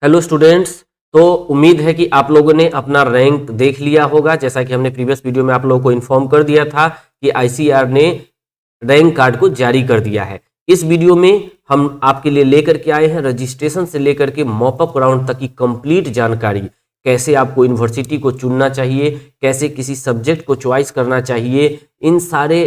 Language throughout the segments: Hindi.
Hello students. तो उम्मीद है कि आप लोगों ने अपना रैंक देख लिया होगा। जैसा कि हमने प्रीवियस वीडियो में आप लोगों को इन्फॉर्म कर दिया था कि आईसीएआर ने रैंक कार्ड को जारी कर दिया है। इस वीडियो में हम आपके लिए लेकर के आए हैं रजिस्ट्रेशन से लेकर के मॉपअप राउंड तक की कंप्लीट जानकारी। कैसे आपको यूनिवर्सिटी को चुनना चाहिए, कैसे किसी सब्जेक्ट को चॉइस करना चाहिए, इन सारे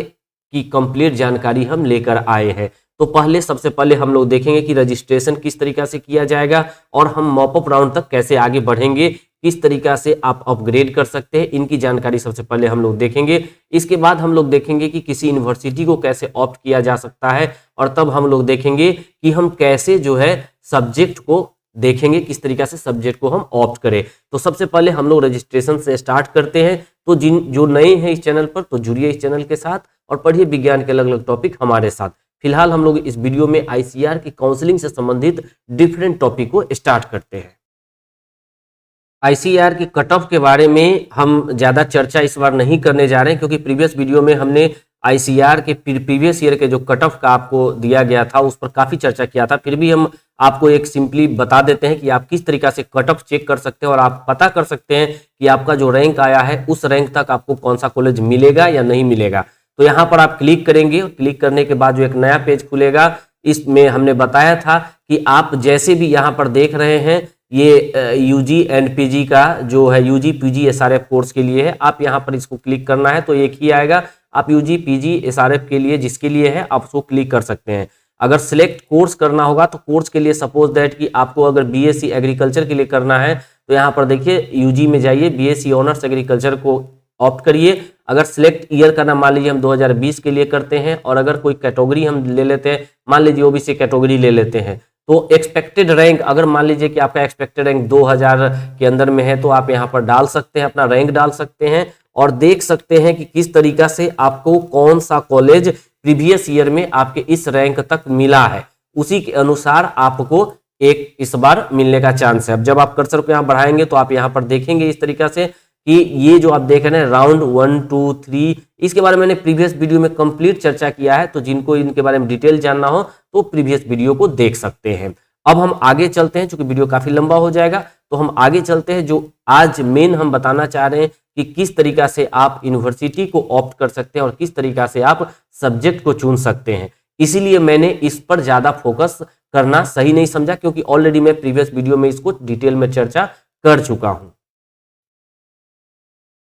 की कंप्लीट जानकारी हम लेकर आए हैं। तो सबसे पहले हम लोग देखेंगे कि रजिस्ट्रेशन किस तरीका से किया जाएगा और हम मॉपअप राउंड तक कैसे आगे बढ़ेंगे, किस तरीका से आप अपग्रेड कर सकते हैं, इनकी जानकारी सबसे पहले हम लोग देखेंगे। इसके बाद हम लोग देखेंगे कि किसी यूनिवर्सिटी को कैसे ऑप्ट किया जा सकता है और तब हम लोग देखेंगे कि हम कैसे जो है सब्जेक्ट को देखेंगे, किस तरीका से सब्जेक्ट को हम ऑप्ट करें। तो सबसे पहले हम लोग रजिस्ट्रेशन से स्टार्ट करते हैं। तो जो नए हैं इस चैनल पर तो जुड़िए इस चैनल के साथ और पढ़िए विज्ञान के अलग अलग टॉपिक हमारे साथ। फिलहाल हम लोग इस वीडियो में आईसीएआर की काउंसलिंग से संबंधित डिफरेंट टॉपिक को स्टार्ट करते हैं। आईसीएआर की कट ऑफ के बारे में हम ज़्यादा चर्चा इस बार नहीं करने जा रहे हैं, क्योंकि प्रीवियस वीडियो में हमने आईसीएआर के प्रीवियस ईयर के जो कट ऑफ का आपको दिया गया था उस पर काफ़ी चर्चा किया था। फिर भी हम आपको एक सिंपली बता देते हैं कि आप किस तरीका से कट ऑफ चेक कर सकते हैं और आप पता कर सकते हैं कि आपका जो रैंक आया है उस रैंक तक आपको कौन सा कॉलेज मिलेगा या नहीं मिलेगा। तो यहाँ पर आप क्लिक करेंगे, क्लिक करने के बाद जो एक नया पेज खुलेगा, इसमें हमने बताया था कि आप जैसे भी यहाँ पर देख रहे हैं ये यूजी एंड पीजी का जो है यूजी पीजी एसआरएफ कोर्स के लिए है। आप यहाँ पर इसको क्लिक करना है तो एक ही आएगा। आप यूजी पीजी एसआरएफ के लिए जिसके लिए है आप उसको क्लिक कर सकते हैं। अगर सिलेक्ट कोर्स करना होगा तो कोर्स के लिए सपोज दैट कि आपको अगर बीएससी एग्रीकल्चर के लिए करना है तो यहाँ पर देखिए यूजी में जाइए, बीएससी ऑनर्स एग्रीकल्चर को ऑप्ट करिए। अगर सिलेक्ट ईयर करना मान लीजिए हम 2020 के लिए करते हैं और अगर कोई कैटेगरी हम ले लेते हैं, मान लीजिए ओबीसी कैटेगरी ले लेते हैं, तो एक्सपेक्टेड रैंक अगर मान लीजिए कि आपका एक्सपेक्टेड रैंक 2000 के अंदर में है तो आप यहाँ पर डाल सकते हैं, अपना रैंक डाल सकते हैं और देख सकते हैं कि किस तरीका से आपको कौन सा कॉलेज प्रीवियस ईयर में आपके इस रैंक तक मिला है, उसी के अनुसार आपको एक इस बार मिलने का चांस है। अब जब आप कर्सर को यहाँ बढ़ाएंगे तो आप यहाँ पर देखेंगे इस तरीका से कि ये जो आप देख रहे हैं राउंड 1, 2, 3, इसके बारे में मैंने प्रीवियस वीडियो में कंप्लीट चर्चा किया है। तो जिनको इनके बारे में डिटेल जानना हो तो प्रीवियस वीडियो को देख सकते हैं। अब हम आगे चलते हैं, चूंकि वीडियो काफी लंबा हो जाएगा तो हम आगे चलते हैं। जो आज मेन हम बताना चाह रहे हैं कि किस तरीका से आप यूनिवर्सिटी को ऑप्ट कर सकते हैं और किस तरीका से आप सब्जेक्ट को चुन सकते हैं। इसीलिए मैंने इस पर ज्यादा फोकस करना सही नहीं समझा, क्योंकि ऑलरेडी मैं प्रीवियस वीडियो में इसको डिटेल में चर्चा कर चुका हूं।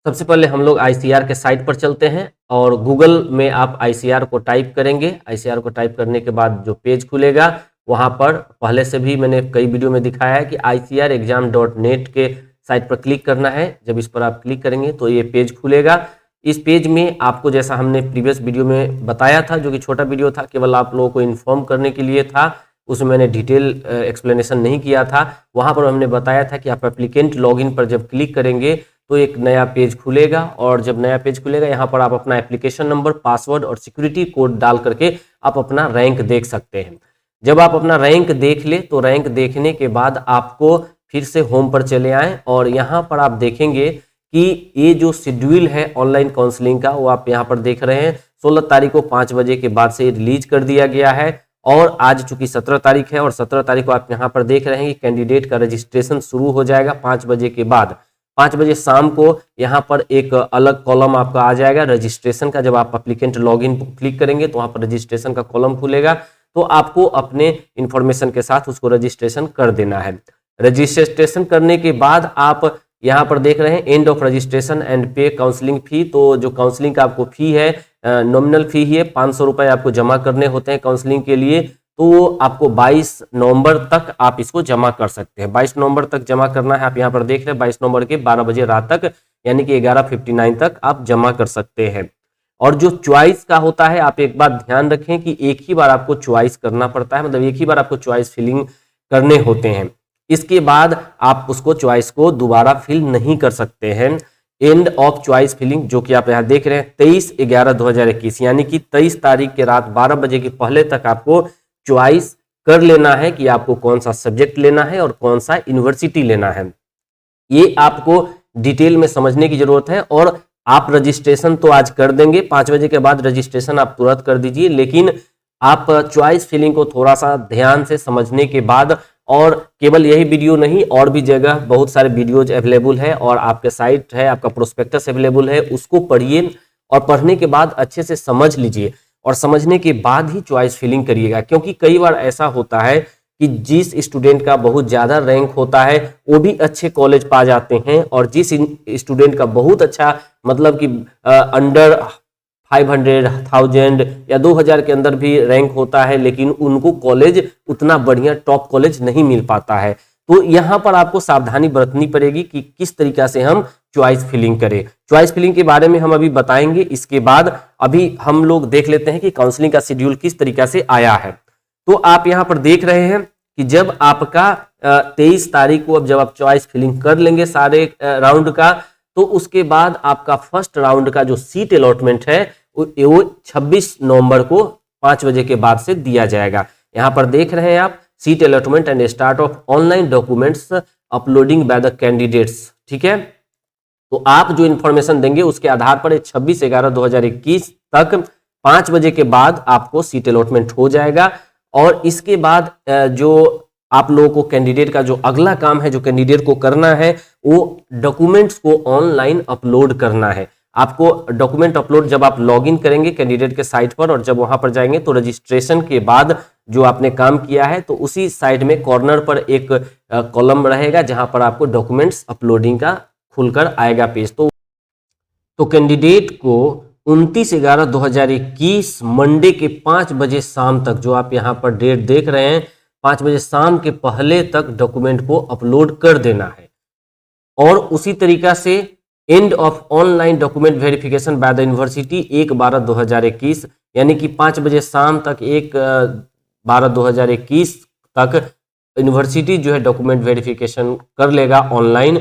सबसे पहले हम लोग आईसीएआर के साइट पर चलते हैं और गूगल में आप आईसीएआर को टाइप करेंगे। आईसीएआर को टाइप करने के बाद जो पेज खुलेगा वहां पर पहले से भी मैंने कई वीडियो में दिखाया है कि icrexam.net के साइट पर क्लिक करना है। जब इस पर आप क्लिक करेंगे तो ये पेज खुलेगा। इस पेज में आपको जैसा हमने प्रीवियस वीडियो में बताया था, जो कि छोटा वीडियो था, केवल आप लोगों को इन्फॉर्म करने के लिए था, उसमें मैंने डिटेल एक्सप्लेनेशन नहीं किया था। वहां पर हमने बताया था कि आप एप्लीकेंट लॉगिन पर जब क्लिक करेंगे तो एक नया पेज खुलेगा और जब नया पेज खुलेगा यहाँ पर आप अपना एप्लीकेशन नंबर, पासवर्ड और सिक्योरिटी कोड डाल करके आप अपना रैंक देख सकते हैं। जब आप अपना रैंक देख ले तो रैंक देखने के बाद आपको फिर से होम पर चले आएँ और यहाँ पर आप देखेंगे कि ये जो शेड्यूल है ऑनलाइन काउंसलिंग का वो आप यहाँ पर देख रहे हैं। 16 तारीख को 5 बजे के बाद से रिलीज कर दिया गया है और आज चूंकि 17 तारीख है और 17 तारीख को आप यहाँ पर देख रहे हैं कि कैंडिडेट का रजिस्ट्रेशन शुरू हो जाएगा 5 बजे के बाद। 5 बजे शाम को यहाँ पर एक अलग कॉलम आपका आ जाएगा रजिस्ट्रेशन का। जब आप एप्लीकेंट लॉगिन क्लिक करेंगे तो वहाँ पर रजिस्ट्रेशन का कॉलम खुलेगा, तो आपको अपने इंफॉर्मेशन के साथ उसको रजिस्ट्रेशन कर देना है। रजिस्ट्रेशन करने के बाद आप यहाँ पर देख रहे हैं एंड ऑफ रजिस्ट्रेशन एंड पे काउंसलिंग फी। तो जो काउंसलिंग का आपको फी है नॉमिनल फी ही है, 500 रुपये आपको जमा करने होते हैं काउंसलिंग के लिए। तो आपको 22 नवंबर तक आप इसको जमा कर सकते हैं। 22 नवंबर तक जमा करना है। आप यहाँ पर देख रहे हैं 22 नवंबर के 12 बजे रात तक, यानी कि 11:59 तक आप जमा कर सकते हैं। और जो चॉइस का होता है, आप एक बात ध्यान रखें कि एक ही बार आपको चॉइस करना पड़ता है, मतलब एक ही बार आपको चॉइस फिलिंग करने होते हैं। इसके बाद आप उसको चॉइस को दोबारा फिल नहीं कर सकते हैं। एंड ऑफ चॉइस फिलिंग जो कि आप यहाँ देख रहे हैं 23/11/2021, यानी कि 23 तारीख के रात 12 बजे के पहले तक आपको चॉइस कर लेना है कि आपको कौन सा सब्जेक्ट लेना है और कौन सा यूनिवर्सिटी लेना है। ये आपको डिटेल में समझने की जरूरत है। और आप रजिस्ट्रेशन तो आज कर देंगे, 5 बजे के बाद रजिस्ट्रेशन आप तुरंत कर दीजिए, लेकिन आप चॉइस फिलिंग को थोड़ा सा ध्यान से समझने के बाद और केवल यही वीडियो नहीं, और भी जगह बहुत सारे वीडियोज अवेलेबल है, और आपके साइट है, आपका प्रोस्पेक्टस अवेलेबल है, उसको पढ़िए और पढ़ने के बाद अच्छे से समझ लीजिए और समझने के बाद ही चॉइस फिलिंग करिएगा। क्योंकि कई बार ऐसा होता है कि जिस स्टूडेंट का बहुत ज़्यादा रैंक होता है वो भी अच्छे कॉलेज पा जाते हैं, और जिस स्टूडेंट का बहुत अच्छा मतलब कि अंडर 500, 1000 या 2000 के अंदर भी रैंक होता है, लेकिन उनको कॉलेज उतना बढ़िया टॉप कॉलेज नहीं मिल पाता है। तो यहाँ पर आपको सावधानी बरतनी पड़ेगी कि किस तरीका से हम चॉइस फिलिंग करें। चॉइस फिलिंग के बारे में हम अभी बताएंगे। इसके बाद अभी हम लोग देख लेते हैं कि काउंसलिंग का शेड्यूल किस तरीका से आया है। तो आप यहाँ पर देख रहे हैं कि जब आपका 23 तारीख को अब जब आप चॉइस फिलिंग कर लेंगे सारे राउंड का, तो उसके बाद आपका फर्स्ट राउंड का जो सीट अलॉटमेंट है वो 26 नवंबर को 5 बजे के बाद से दिया जाएगा। यहाँ पर देख रहे हैं आप, seat allotment and start of online documents uploading by the candidates. ठीक है, तो आप जो इन्फॉर्मेशन देंगे उसके आधार पर 26/11/2021 तक 5 बजे के बाद आपको सीट अलॉटमेंट हो जाएगा। और इसके बाद जो आप लोगों को कैंडिडेट का जो अगला काम है, जो कैंडिडेट को करना है, वो डॉक्यूमेंट्स को ऑनलाइन अपलोड करना है। आपको डॉक्यूमेंट अपलोड जब आप लॉगिन करेंगे कैंडिडेट के साइट पर और जब वहां पर जाएंगे तो रजिस्ट्रेशन के बाद जो आपने काम किया है तो उसी साइड में कॉर्नर पर एक कॉलम रहेगा जहां पर आपको डॉक्यूमेंट्स अपलोडिंग का खुलकर आएगा पेज। तो कैंडिडेट को 29/11/2021 मंडे के 5 बजे शाम तक, जो आप यहाँ पर डेट देख रहे हैं, 5 बजे शाम के पहले तक डॉक्यूमेंट को अपलोड कर देना है। और उसी तरीका से end of online document verification by the university 1/12/2021, यानी कि 5 बजे शाम तक 1/12/2021 तक यूनिवर्सिटी जो है डॉक्यूमेंट वेरिफिकेशन कर लेगा ऑनलाइन।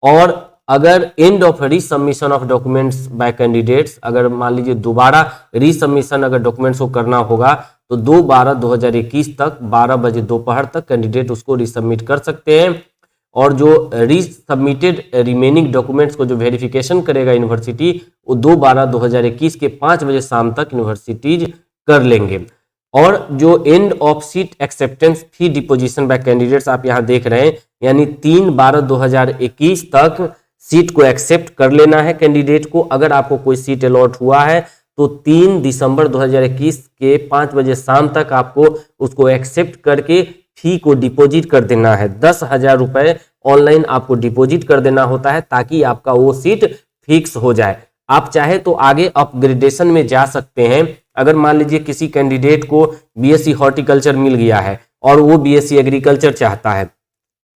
और अगर end of resubmission of documents by candidates, अगर मान लीजिए दोबारा रीसबमिशन अगर डॉक्यूमेंट्स को करना होगा तो 2/12/2021 तक 12 बजे दोपहर तक कैंडिडेट उसको रीसबमिट कर सकते हैं। और जो रीसबमिटेड रिमेनिंग डॉक्यूमेंट्स को जो वेरिफिकेशन करेगा यूनिवर्सिटी वो 2/12/2021 के 5 बजे शाम तक यूनिवर्सिटीज कर लेंगे। और जो end of seat acceptance fee deposition bye candidates आप यहाँ देख रहे हैं, यानी 3/12/2021 तक सीट को एक्सेप्ट कर लेना है कैंडिडेट को। अगर आपको कोई सीट अलॉट हुआ है तो 3 दिसंबर 2021 के 5 बजे शाम तक आपको उसको एक्सेप्ट करके फी को डिपॉजिट कर देना है। 10,000 रुपए ऑनलाइन आपको डिपॉजिट कर देना होता है ताकि आपका वो सीट फिक्स हो जाए। आप चाहे तो आगे अपग्रेडेशन में जा सकते हैं। अगर मान लीजिए किसी कैंडिडेट को बीएससी हॉर्टिकल्चर मिल गया है और वो बीएससी एग्रीकल्चर चाहता है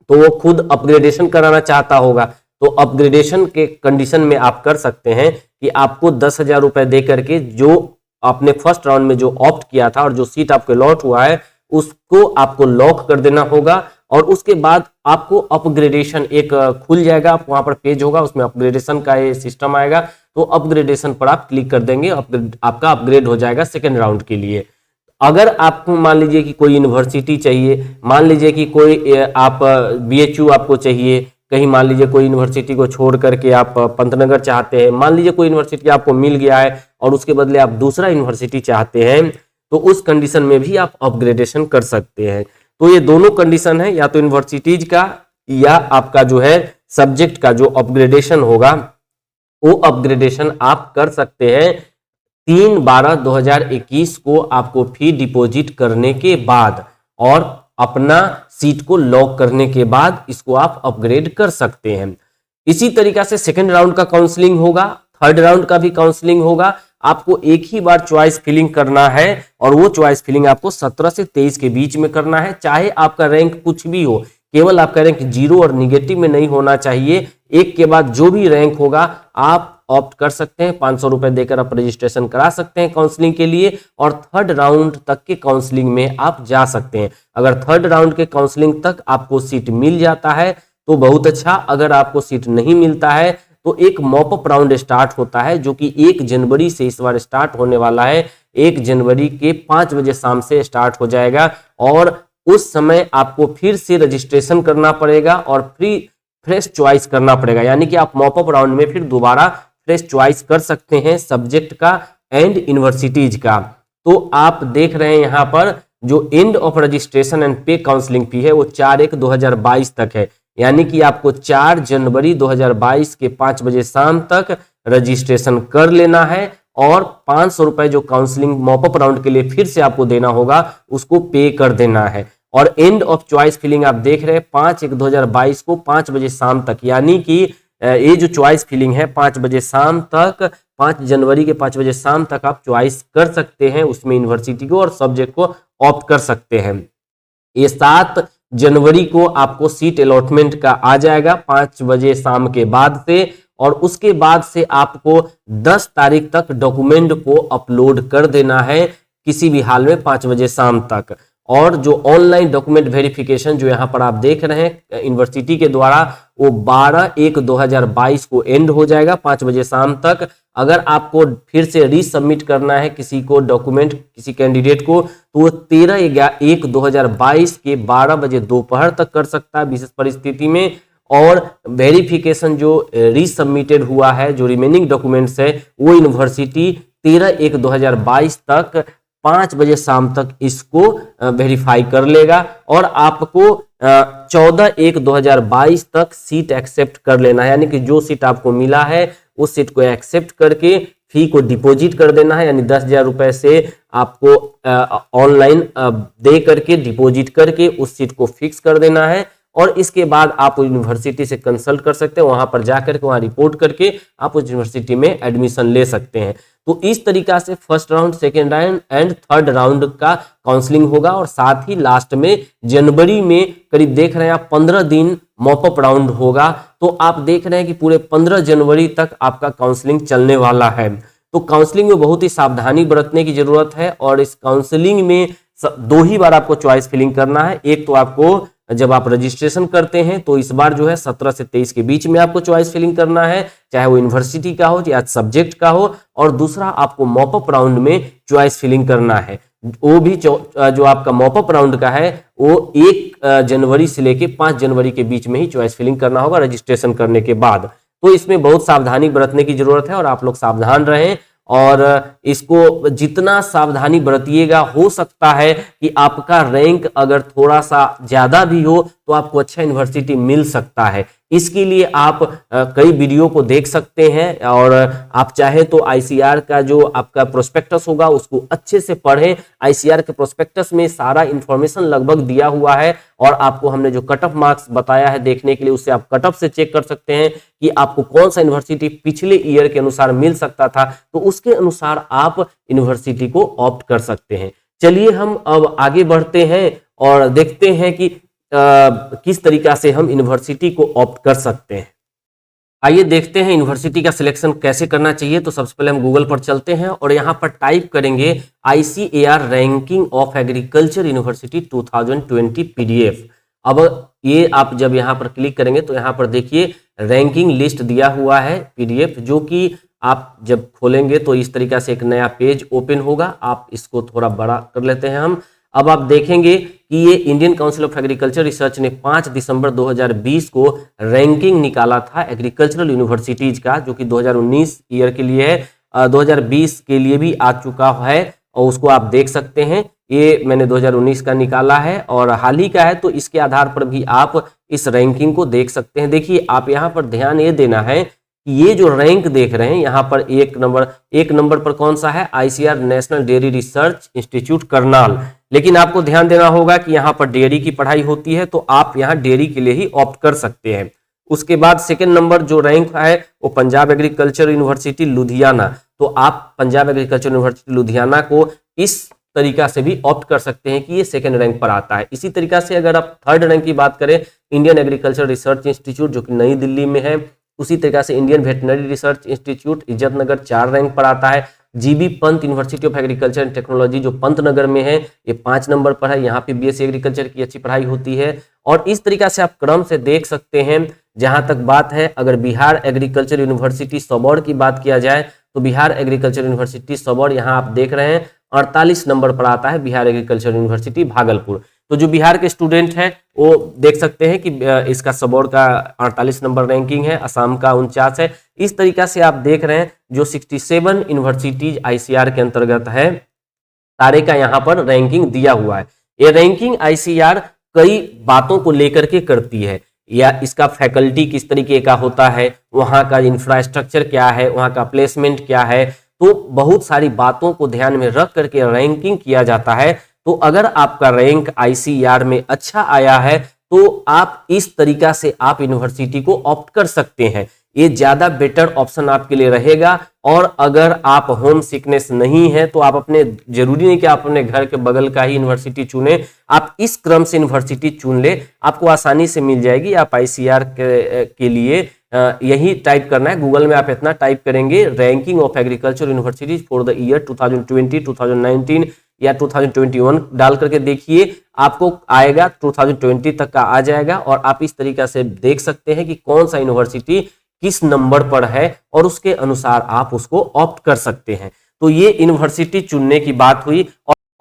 तो वो खुद अपग्रेडेशन कराना चाहता होगा, तो अपग्रेडेशन के कंडीशन में आप कर सकते हैं कि आपको 10,000 रुपए दे करके जो आपने फर्स्ट राउंड में जो ऑप्ट किया था और जो सीट आपको अलॉट हुआ है उसको आपको लॉक कर देना होगा। और उसके बाद आपको अपग्रेडेशन एक खुल जाएगा, वहां पर पेज होगा, उसमें अपग्रेडेशन का ये सिस्टम आएगा, तो अपग्रेडेशन पर आप क्लिक कर देंगे, आपका अपग्रेड हो जाएगा सेकेंड राउंड के लिए। अगर आपको मान लीजिए कि कोई यूनिवर्सिटी चाहिए, मान लीजिए कि कोई आप बीएचयू आपको चाहिए, कहीं मान लीजिए कोई यूनिवर्सिटी को छोड़ करके आप पंतनगर चाहते हैं, मान लीजिए कोई यूनिवर्सिटी आपको मिल गया है और उसके बदले आप दूसरा यूनिवर्सिटी चाहते हैं, तो उस कंडीशन में भी आप अपग्रेडेशन कर सकते हैं। तो ये दोनों कंडीशन है, या तो यूनिवर्सिटीज का या आपका जो है सब्जेक्ट का जो अपग्रेडेशन होगा वो अपग्रेडेशन आप कर सकते हैं 3/12/2021 को आपको फी डिपॉजिट करने के बाद और अपना सीट को लॉक करने के बाद इसको आप अपग्रेड कर सकते हैं। इसी तरीका से सेकेंड राउंड का काउंसलिंग होगा, थर्ड राउंड का भी काउंसलिंग होगा। आपको एक ही बार चॉइस फिलिंग करना है और वो चॉइस फिलिंग आपको 17 से 23 के बीच में करना है, चाहे आपका रैंक कुछ भी हो, केवल आपका रैंक 0 और निगेटिव में नहीं होना चाहिए। एक के बाद जो भी रैंक होगा आप ऑप्ट कर सकते हैं, 500 रुपए देकर आप रजिस्ट्रेशन करा सकते हैं काउंसलिंग के लिए और थर्ड राउंड तक के काउंसलिंग में आप जा सकते हैं। अगर थर्ड राउंड के काउंसलिंग तक आपको सीट मिल जाता है तो बहुत अच्छा, अगर आपको सीट नहीं मिलता है तो एक मॉपअप राउंड स्टार्ट होता है जो कि 1 जनवरी से इस बार स्टार्ट होने वाला है। 1 जनवरी के 5 बजे शाम से स्टार्ट हो जाएगा और उस समय आपको फिर से रजिस्ट्रेशन करना पड़ेगा और फ्रेश चॉइस करना पड़ेगा, यानी कि आप मॉपअप राउंड में फिर दोबारा फ्रेश चॉइस कर सकते हैं सब्जेक्ट का एंड यूनिवर्सिटीज का। तो आप देख रहे हैं यहाँ पर जो एंड ऑफ रजिस्ट्रेशन एंड पे काउंसलिंग फी है वो 4/1/2022 तक है, यानी कि आपको 4 जनवरी 2022 के 5 बजे शाम तक रजिस्ट्रेशन कर लेना है और 500 रुपए जो काउंसलिंग मॉपअप राउंड के लिए फिर से आपको देना होगा उसको पे कर देना है। और एंड ऑफ चॉइस फिलिंग आप देख रहे हैं 5/1/2022 को 5 बजे शाम तक, यानी कि ये जो चॉइस फिलिंग है 5 बजे शाम तक, 5 जनवरी के 5 बजे शाम तक आप चॉइस कर सकते हैं, उसमें यूनिवर्सिटी को और सब्जेक्ट को ऑप्ट कर सकते हैं। ये 7 जनवरी को आपको सीट अलॉटमेंट का आ जाएगा 5 बजे शाम के बाद से, और उसके बाद से आपको 10 तारीख तक डॉक्यूमेंट को अपलोड कर देना है किसी भी हाल में 5 बजे शाम तक। और जो ऑनलाइन डॉक्यूमेंट वेरिफिकेशन जो यहाँ पर आप देख रहे हैं यूनिवर्सिटी के द्वारा, वो 12/1/2022 को एंड हो जाएगा 5 बजे शाम तक। अगर आपको फिर से रीसबमिट करना है किसी को डॉक्यूमेंट, किसी कैंडिडेट को, तो वो 13/1/2022 के 12 बजे दोपहर तक कर सकता है विशेष परिस्थिति में। और वेरिफिकेशन जो रीसबमिटेड हुआ है, जो रिमेनिंग डॉक्यूमेंट्स है, वो यूनिवर्सिटी 13/1/2022 तक 5 बजे शाम तक इसको वेरीफाई कर लेगा और आपको 14/1/2022 तक सीट एक्सेप्ट कर लेना है, यानी कि जो सीट आपको मिला है उस सीट को एक्सेप्ट करके फी को डिपॉजिट कर देना है, यानी 10,000 रुपए से आपको ऑनलाइन दे करके डिपॉजिट करके उस सीट को फिक्स कर देना है। और इसके बाद आप यूनिवर्सिटी से कंसल्ट कर सकते हैं, वहां पर जाकर के वहां रिपोर्ट करके आप उस यूनिवर्सिटी में एडमिशन ले सकते हैं। तो इस तरीका से first round, second round and third round का काउंसलिंग होगा। और साथ ही लास्ट में जनवरी में करीब देख रहे हैं आप 15 दिन मॉपअप राउंड होगा। तो आप देख रहे हैं कि पूरे 15 जनवरी तक आपका काउंसलिंग चलने वाला है। तो काउंसलिंग में बहुत ही सावधानी बरतने की जरूरत है। और इस काउंसलिंग में 2 ही बार आपको चॉइस फिलिंग करना है। एक तो आपको जब आप रजिस्ट्रेशन करते हैं तो इस बार जो है 17 से 23 के बीच में आपको चॉइस फिलिंग करना है, चाहे वो यूनिवर्सिटी का हो या सब्जेक्ट का हो। और दूसरा आपको मॉपअप राउंड में चॉइस फिलिंग करना है, वो भी जो आपका मॉपअप राउंड का है वो 1 जनवरी से लेके 5 जनवरी के बीच में ही चॉइस फिलिंग करना होगा रजिस्ट्रेशन करने के बाद। तो इसमें बहुत सावधानी बरतने की जरूरत है और आप लोग सावधान रहें। और इसको जितना सावधानी बरतिएगा, हो सकता है कि आपका रैंक अगर थोड़ा सा ज्यादा भी हो तो आपको अच्छा यूनिवर्सिटी मिल सकता है। इसके लिए आप कई वीडियो को देख सकते हैं और आप चाहे तो आईसीआर का जो आपका प्रोस्पेक्टस होगा उसको अच्छे से पढ़ें। आईसीआर के प्रोस्पेक्टस में सारा इंफॉर्मेशन लगभग दिया हुआ है और आपको हमने जो कट ऑफ मार्क्स बताया है देखने के लिए, उससे आप कट ऑफ से चेक कर सकते हैं कि आपको कौन सा यूनिवर्सिटी पिछले ईयर के अनुसार मिल सकता था, तो उसके अनुसार आप यूनिवर्सिटी को ऑप्ट कर सकते हैं। चलिए हम अब आगे बढ़ते हैं और देखते हैं कि किस तरीका से हम यूनिवर्सिटी को ऑप्ट कर सकते हैं। आइए देखते हैं यूनिवर्सिटी का सिलेक्शन कैसे करना चाहिए। तो सबसे पहले हम गूगल पर चलते हैं और यहाँ पर टाइप करेंगे ICAR ranking of agriculture university 2020 PDF। अब ये आप जब यहाँ पर क्लिक करेंगे तो यहाँ पर देखिए रैंकिंग लिस्ट दिया हुआ है PDF, जो कि आप जब खोलेंगे तो इस तरीका से एक नया पेज ओपन होगा। आप इसको थोड़ा बड़ा कर लेते हैं हम। अब आप देखेंगे कि ये Indian council of agriculture research ने 5 दिसंबर 2020 को रैंकिंग निकाला था एग्रीकल्चरल यूनिवर्सिटीज का, जो कि 2019 ईयर के लिए है, 2020 के लिए भी आ चुका है और उसको आप देख सकते हैं। ये मैंने 2019 का निकाला है और हाल ही का है, तो इसके आधार पर भी आप इस रैंकिंग को देख सकते हैं। देखिए आप यहाँ पर ध्यान ये देना है कि ये जो रैंक देख रहे हैं यहाँ पर एक नंबर पर कौन सा है, ICAR national dairy research institute Karnal. लेकिन आपको ध्यान देना होगा कि यहाँ पर डेयरी की पढ़ाई होती है, तो आप यहाँ डेयरी के लिए ही ऑप्ट कर सकते हैं। उसके बाद सेकंड नंबर जो रैंक है वो पंजाब एग्रीकल्चर यूनिवर्सिटी लुधियाना, तो आप पंजाब एग्रीकल्चर यूनिवर्सिटी लुधियाना को इस तरीका से भी ऑप्ट कर सकते हैं कि ये सेकंड रैंक पर आता है। इसी तरीका से अगर आप थर्ड रैंक की बात करें, इंडियन एग्रीकल्चर रिसर्च इंस्टीट्यूट जो कि नई दिल्ली में है, उसी तरीका से इंडियन वेटनरी रिसर्च इंस्टीट्यूट इज्जत नगर 4 रैंक पर आता है। GB Pant university of agriculture and technology जो पंत नगर में है, ये 5 नंबर पर है। यहाँ पे BSc एग्रीकल्चर की अच्छी पढ़ाई होती है। और इस तरीका से आप क्रम से देख सकते हैं। जहां तक बात है, अगर बिहार एग्रीकल्चर यूनिवर्सिटी सबौर की बात किया जाए तो बिहार एग्रीकल्चर यूनिवर्सिटी सबौर यहाँ आप देख रहे हैं 48 नंबर पर आता है बिहार एग्रीकल्चर यूनिवर्सिटी भागलपुर। तो जो बिहार के स्टूडेंट हैं वो देख सकते हैं कि इसका सबौर का 48 नंबर रैंकिंग है, असम का 49 है। इस तरीका से आप देख रहे हैं जो 67 यूनिवर्सिटीज ICAR के अंतर्गत है, सारे का यहाँ पर रैंकिंग दिया हुआ है। ये रैंकिंग आईसीआर कई बातों को लेकर के करती है, या इसका फैकल्टी किस तरीके का होता है, वहाँ का इंफ्रास्ट्रक्चर क्या है, वहाँ का प्लेसमेंट क्या है, तो बहुत सारी बातों को ध्यान में रख करके रैंकिंग किया जाता है। तो अगर आपका रैंक आईसीआर में अच्छा आया है तो आप इस तरीका से आप यूनिवर्सिटी को ऑप्ट कर सकते हैं, ये ज्यादा बेटर ऑप्शन आपके लिए रहेगा। और अगर आप होम सिकनेस नहीं है तो आप अपने, जरूरी नहीं कि आप अपने घर के बगल का ही यूनिवर्सिटी चुने, आप इस क्रम से यूनिवर्सिटी चुन ले, आपको आसानी से मिल जाएगी। आप आईसीआर के लिए यही टाइप करना है, गूगल में आप इतना टाइप करेंगे ranking of agriculture universities for the year 2020, 2019 या 2021 डाल करके देखिए, आपको आएगा 2020 तक का आ जाएगा। और आप इस तरीका से देख सकते हैं कि कौन सा यूनिवर्सिटी किस नंबर पर है और उसके अनुसार आप उसको ऑप्ट कर सकते हैं। तो ये यूनिवर्सिटी चुनने की बात हुई।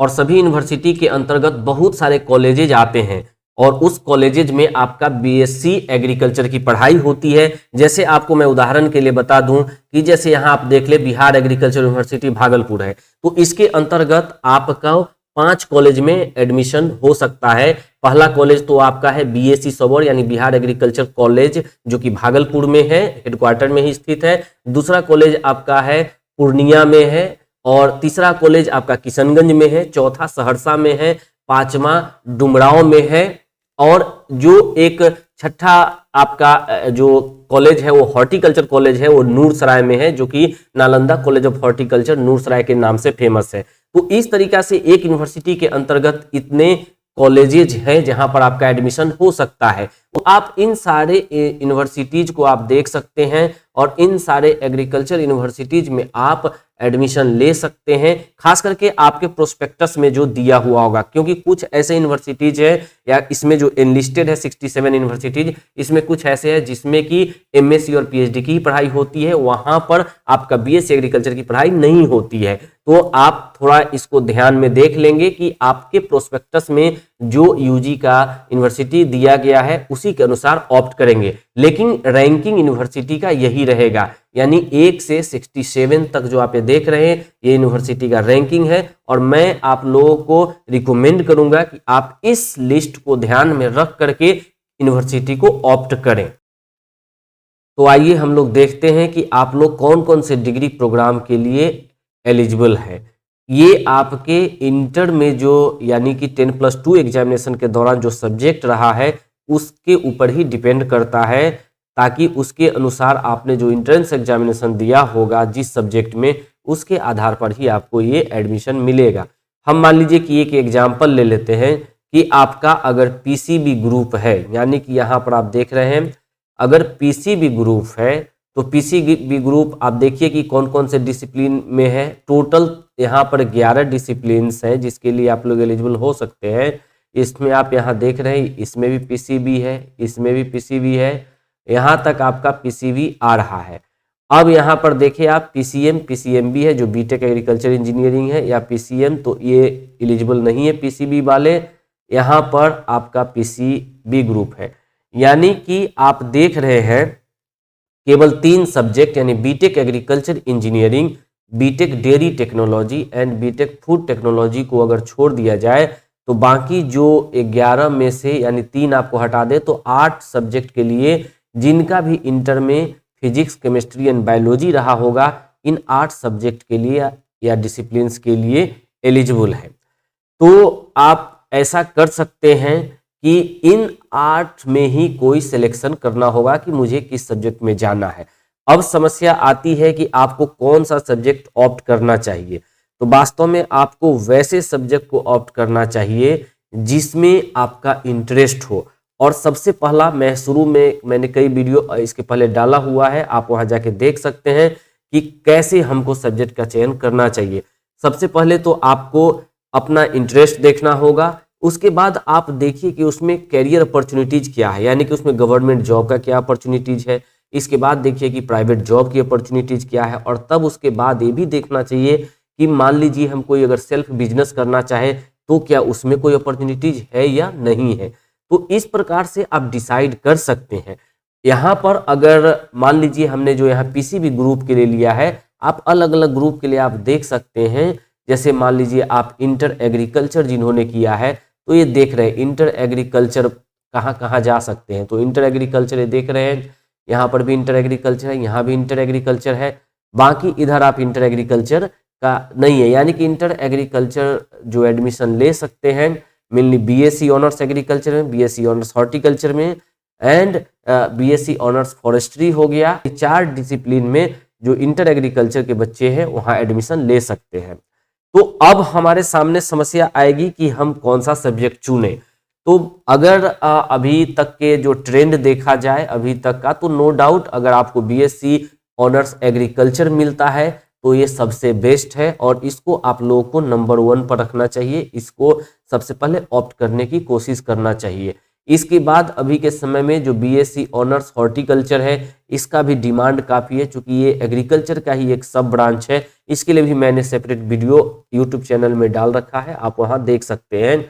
और सभी यूनिवर्सिटी के अंतर्गत बहुत सारे कॉलेजेज आते हैं और उस कॉलेजेज में आपका बीएससी एग्रीकल्चर की पढ़ाई होती है। जैसे आपको मैं उदाहरण के लिए बता दूं कि जैसे यहाँ आप देख ले, बिहार एग्रीकल्चर यूनिवर्सिटी भागलपुर है, तो इसके अंतर्गत आपका 5 कॉलेज में एडमिशन हो सकता है। पहला कॉलेज तो आपका है बीएससी सबौर यानी बिहार एग्रीकल्चर कॉलेज, जो कि भागलपुर में है, हेडक्वार्टर में ही स्थित है। दूसरा कॉलेज आपका है पूर्णिया में है, और तीसरा कॉलेज आपका किशनगंज में है, चौथा सहरसा में है, पांचवा डुमरांव में है, और जो एक छठा आपका जो कॉलेज है वो हॉर्टिकल्चर कॉलेज है, वो नूरसराय में है, जो कि Nalanda college of horticulture Noorsarai के नाम से फेमस है। तो इस तरीका से एक यूनिवर्सिटी के अंतर्गत इतने कॉलेजेज हैं जहां पर आपका एडमिशन हो सकता है। तो आप इन सारे यूनिवर्सिटीज को आप देख सकते हैं और इन सारे एग्रीकल्चर यूनिवर्सिटीज में आप एडमिशन ले सकते हैं, खास करके आपके प्रोस्पेक्टस में जो दिया हुआ होगा, क्योंकि कुछ ऐसे यूनिवर्सिटीज है या इसमें जो एनलिस्टेड है 67 यूनिवर्सिटीज, इसमें कुछ ऐसे है जिसमें कि एमएससी और पीएचडी की पढ़ाई होती है, वहां पर आपका बीएससी एग्रीकल्चर की पढ़ाई नहीं होती है। तो आप थोड़ा इसको ध्यान में देख लेंगे कि आपके प्रोस्पेक्टस में जो यूजी का यूनिवर्सिटी दिया गया है उसी के अनुसार ऑप्ट करेंगे। लेकिन रैंकिंग यूनिवर्सिटी का यही रहेगा, यानी 1 से 67 तक जो आप ये देख रहे हैं ये यूनिवर्सिटी का रैंकिंग है। और मैं आप लोगों को रिकमेंड करूंगा कि आप इस लिस्ट को ध्यान में रख करके यूनिवर्सिटी को ऑप्ट करें। तो आइए हम लोग देखते हैं कि आप लोग कौन कौन से डिग्री प्रोग्राम के लिए एलिजिबल है। ये आपके इंटर में जो यानी कि 10+2 एग्जामिनेशन के दौरान जो सब्जेक्ट रहा है उसके ऊपर ही डिपेंड करता है, ताकि उसके अनुसार आपने जो एंट्रेंस एग्जामिनेशन दिया होगा जिस सब्जेक्ट में, उसके आधार पर ही आपको ये एडमिशन मिलेगा। हम मान लीजिए कि एक एग्जाम्पल ले लेते हैं कि आपका अगर पीसीबी ग्रुप है, यानी कि यहाँ पर आप देख रहे हैं अगर पीसीबी ग्रुप है तो पीसीबी ग्रुप आप देखिए कि कौन कौन से डिसिप्लिन में है। टोटल यहाँ पर 11 डिसिप्लिन हैं जिसके लिए आप लोग एलिजिबल हो सकते हैं। इसमें आप यहाँ देख रहे हैं इसमें भी पीसीबी है, इसमें भी पीसीबी है, यहाँ तक आपका पीसीबी आ रहा है। अब यहाँ पर देखिए आप पीसीएम, पीसीएमबी है जो बीटेक एग्रीकल्चर इंजीनियरिंग है, या पीसीएम, तो ये एलिजिबल नहीं है पीसीबी वाले। यहाँ पर आपका पीसीबी ग्रुप है, यानी कि आप देख रहे हैं केवल 3 सब्जेक्ट यानी B Tech agriculture engineering, B Tech dairy technology and B Tech food technology को अगर छोड़ दिया जाए तो बाकी जो 11 में से यानी 3 आपको हटा दे तो 8 सब्जेक्ट के लिए जिनका भी इंटर में फिजिक्स, केमिस्ट्री एंड बायोलॉजी रहा होगा, इन 8 सब्जेक्ट के लिए या डिसिप्लिन्स के लिए एलिजिबल है। तो आप ऐसा कर सकते हैं कि इन 8 में ही कोई सिलेक्शन करना होगा कि मुझे किस सब्जेक्ट में जाना है। अब समस्या आती है कि आपको कौन सा सब्जेक्ट ऑप्ट करना चाहिए। तो वास्तव में आपको वैसे सब्जेक्ट को ऑप्ट करना चाहिए जिसमें आपका इंटरेस्ट हो। और सबसे पहला मैं शुरू में मैंने कई वीडियो इसके पहले डाला हुआ है, आप वहां जाके देख सकते हैं कि कैसे हमको सब्जेक्ट का चयन करना चाहिए। सबसे पहले तो आपको अपना इंटरेस्ट देखना होगा, उसके बाद आप देखिए कि उसमें कैरियर अपॉर्चुनिटीज क्या है, यानी कि उसमें गवर्नमेंट जॉब का क्या अपॉर्चुनिटीज है। इसके बाद देखिए कि प्राइवेट जॉब की अपॉर्चुनिटीज क्या है, और तब उसके बाद ये भी देखना चाहिए कि मान लीजिए हम कोई अगर सेल्फ बिजनेस करना चाहे तो क्या उसमें कोई अपॉर्चुनिटीज है या नहीं है। तो इस प्रकार से आप डिसाइड कर सकते हैं। यहाँ पर अगर मान लीजिए हमने जो यहाँ पीसीबी ग्रुप के लिए लिया है, आप अलग अलग ग्रुप के लिए आप देख सकते हैं। जैसे मान लीजिए आप इंटर एग्रीकल्चर जिन्होंने किया है तो ये देख रहे हैं इंटर एग्रीकल्चर कहाँ कहाँ जा सकते हैं। तो इंटर एग्रीकल्चर ये देख रहे हैं, यहाँ पर भी इंटर एग्रीकल्चर है, यहाँ भी इंटर एग्रीकल्चर है, बाकी इधर आप इंटर एग्रीकल्चर का नहीं है, यानी कि इंटर एग्रीकल्चर जो एडमिशन ले सकते हैं मेनली बीएससी ऑनर्स एग्रीकल्चर में, बीएससी ऑनर्स हॉर्टिकल्चर में एंड बीएससी ऑनर्स फॉरेस्ट्री हो गया। 4 डिसिप्लिन में जो इंटर एग्रीकल्चर के बच्चे हैं वहाँ एडमिशन ले सकते हैं। तो अब हमारे सामने समस्या आएगी कि हम कौन सा सब्जेक्ट चुने। तो अगर अभी तक के जो ट्रेंड देखा जाए अभी तक का, तो नो डाउट अगर आपको बीएससी ऑनर्स एग्रीकल्चर मिलता है तो ये सबसे बेस्ट है और इसको आप लोगों को नंबर 1 पर रखना चाहिए, इसको सबसे पहले ऑप्ट करने की कोशिश करना चाहिए। इसके बाद अभी के समय में जो बीएससी ऑनर्स हॉर्टिकल्चर है इसका भी डिमांड काफ़ी है, चूंकि ये एग्रीकल्चर का ही एक सब ब्रांच है। इसके लिए भी मैंने सेपरेट वीडियो यूट्यूब चैनल में डाल रखा है, आप वहाँ देख सकते हैं,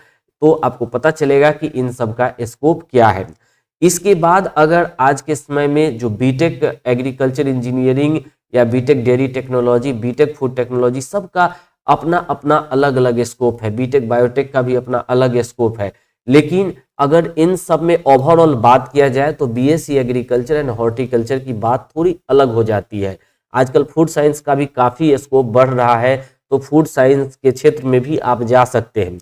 तो आपको पता चलेगा कि इन सब का स्कोप क्या है। इसके बाद अगर आज के समय में जो बीटेक एग्रीकल्चर इंजीनियरिंग या B Tech dairy technology, B Tech food technology, सबका अपना अपना अलग अलग स्कोप है, बीटेक बायोटेक का भी अपना अलग स्कोप है। लेकिन अगर इन सब में ओवरऑल बात किया जाए तो बीएससी एग्रीकल्चर एंड हॉर्टिकल्चर की बात थोड़ी अलग हो जाती है। आजकल फूड साइंस का भी काफ़ी स्कोप बढ़ रहा है, तो फूड साइंस के क्षेत्र में भी आप जा सकते हैं।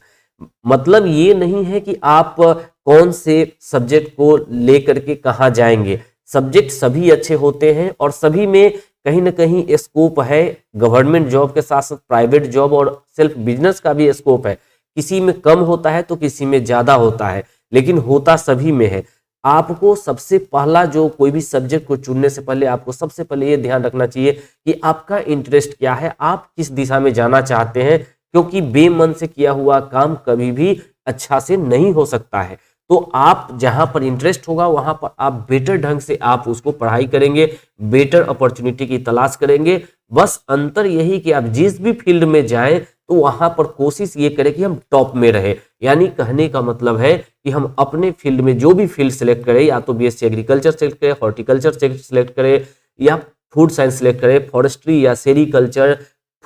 मतलब ये नहीं है कि आप कौन से सब्जेक्ट को लेकर के कहाँ जाएंगे, सब्जेक्ट सभी अच्छे होते हैं और सभी में कहीं ना कहीं स्कोप है। गवर्नमेंट जॉब के साथ साथ प्राइवेट जॉब और सेल्फ बिजनेस का भी स्कोप है, किसी में कम होता है तो किसी में ज़्यादा होता है, लेकिन होता सभी में है। आपको सबसे पहला जो कोई भी सब्जेक्ट को चुनने से पहले आपको सबसे पहले ये ध्यान रखना चाहिए कि आपका इंटरेस्ट क्या है, आप किस दिशा में जाना चाहते हैं, क्योंकि बेमन से किया हुआ काम कभी भी अच्छा से नहीं हो सकता है। तो आप जहां पर इंटरेस्ट होगा वहां पर आप बेटर ढंग से आप उसको पढ़ाई करेंगे, बेटर अपॉर्चुनिटी की तलाश करेंगे। बस अंतर यही कि आप जिस भी फील्ड में जाएं तो वहां पर कोशिश ये करें कि हम टॉप में रहे। यानी कहने का मतलब है कि हम अपने फील्ड में जो भी फील्ड सेलेक्ट करें, या तो बीएससी एग्रीकल्चर सेलेक्ट करें, हॉर्टिकल्चर सेलेक्ट करें, या फूड साइंस सेलेक्ट करें, फॉरेस्ट्री या सेरीकल्चर,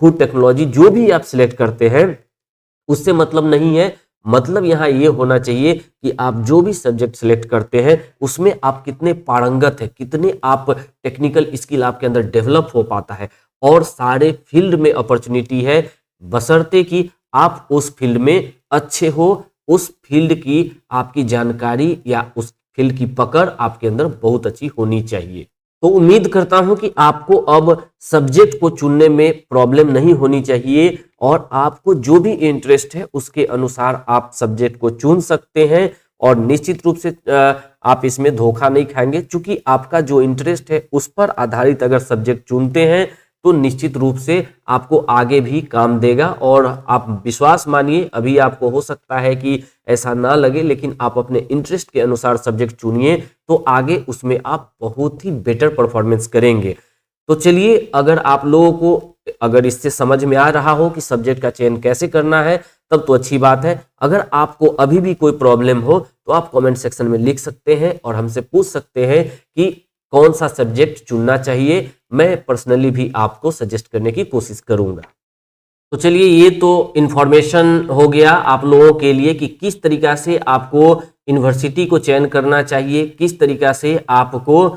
फूड टेक्नोलॉजी, जो भी आप सिलेक्ट करते हैं उससे मतलब नहीं है। मतलब यहाँ ये होना चाहिए कि आप जो भी सब्जेक्ट सिलेक्ट करते हैं उसमें आप कितने पारंगत हैं, कितने आप टेक्निकल स्किल आपके अंदर डेवलप हो पाता है। और सारे फील्ड में अपॉर्चुनिटी है, बशर्ते कि आप उस फील्ड में अच्छे हो, उस फील्ड की आपकी जानकारी या उस फील्ड की पकड़ आपके अंदर बहुत अच्छी होनी चाहिए। तो उम्मीद करता हूं कि आपको अब सब्जेक्ट को चुनने में प्रॉब्लम नहीं होनी चाहिए और आपको जो भी इंटरेस्ट है उसके अनुसार आप सब्जेक्ट को चुन सकते हैं और निश्चित रूप से आप इसमें धोखा नहीं खाएंगे, क्योंकि आपका जो इंटरेस्ट है उस पर आधारित अगर सब्जेक्ट चुनते हैं तो निश्चित रूप से आपको आगे भी काम देगा। और आप विश्वास मानिए, अभी आपको हो सकता है कि ऐसा ना लगे, लेकिन आप अपने इंटरेस्ट के अनुसार सब्जेक्ट चुनिए तो आगे उसमें आप बहुत ही बेटर परफॉर्मेंस करेंगे। तो चलिए, अगर आप लोगों को अगर इससे समझ में आ रहा हो कि सब्जेक्ट का चयन कैसे करना है तब तो अच्छी बात है। अगर आपको अभी भी कोई प्रॉब्लम हो तो आप कमेंट सेक्शन में लिख सकते हैं और हमसे पूछ सकते हैं कि कौन सा सब्जेक्ट चुनना चाहिए। मैं पर्सनली भी आपको सजेस्ट करने की कोशिश करूंगा। तो चलिए, ये तो इन्फॉर्मेशन हो गया आप लोगों के लिए कि किस तरीका से आपको यूनिवर्सिटी को चयन करना चाहिए, किस तरीका से आपको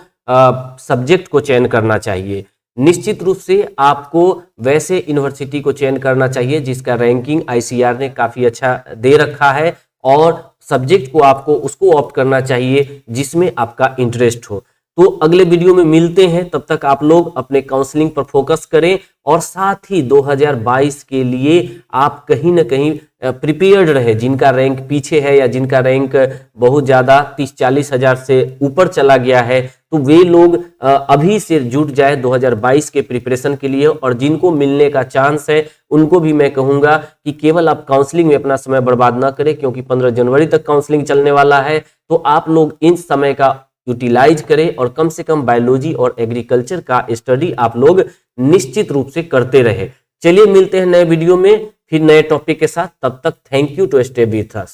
सब्जेक्ट को चयन करना चाहिए। निश्चित रूप से आपको वैसे यूनिवर्सिटी को चयन करना चाहिए जिसका रैंकिंग आईसीआर ने काफ़ी अच्छा दे रखा है, और सब्जेक्ट को आपको उसको ऑप्ट करना चाहिए जिसमें आपका इंटरेस्ट हो। तो अगले वीडियो में मिलते हैं, तब तक आप लोग अपने काउंसलिंग पर फोकस करें और साथ ही 2022 के लिए आप कहीं ना कहीं प्रिपेयर्ड रहे। जिनका रैंक पीछे है या जिनका रैंक बहुत ज़्यादा 30-40 हज़ार से ऊपर चला गया है, तो वे लोग अभी से जुट जाए 2022 के प्रिपरेशन के लिए। और जिनको मिलने का चांस है उनको भी मैं कहूँगा कि केवल आप काउंसलिंग में अपना समय बर्बाद ना करें, क्योंकि 15 जनवरी तक काउंसलिंग चलने वाला है। तो आप लोग इन समय का यूटिलाइज करें और कम से कम बायोलॉजी और एग्रीकल्चर का स्टडी आप लोग निश्चित रूप से करते रहे। चलिए, मिलते हैं नए वीडियो में फिर नए टॉपिक के साथ। तब तक thank you to stay with us.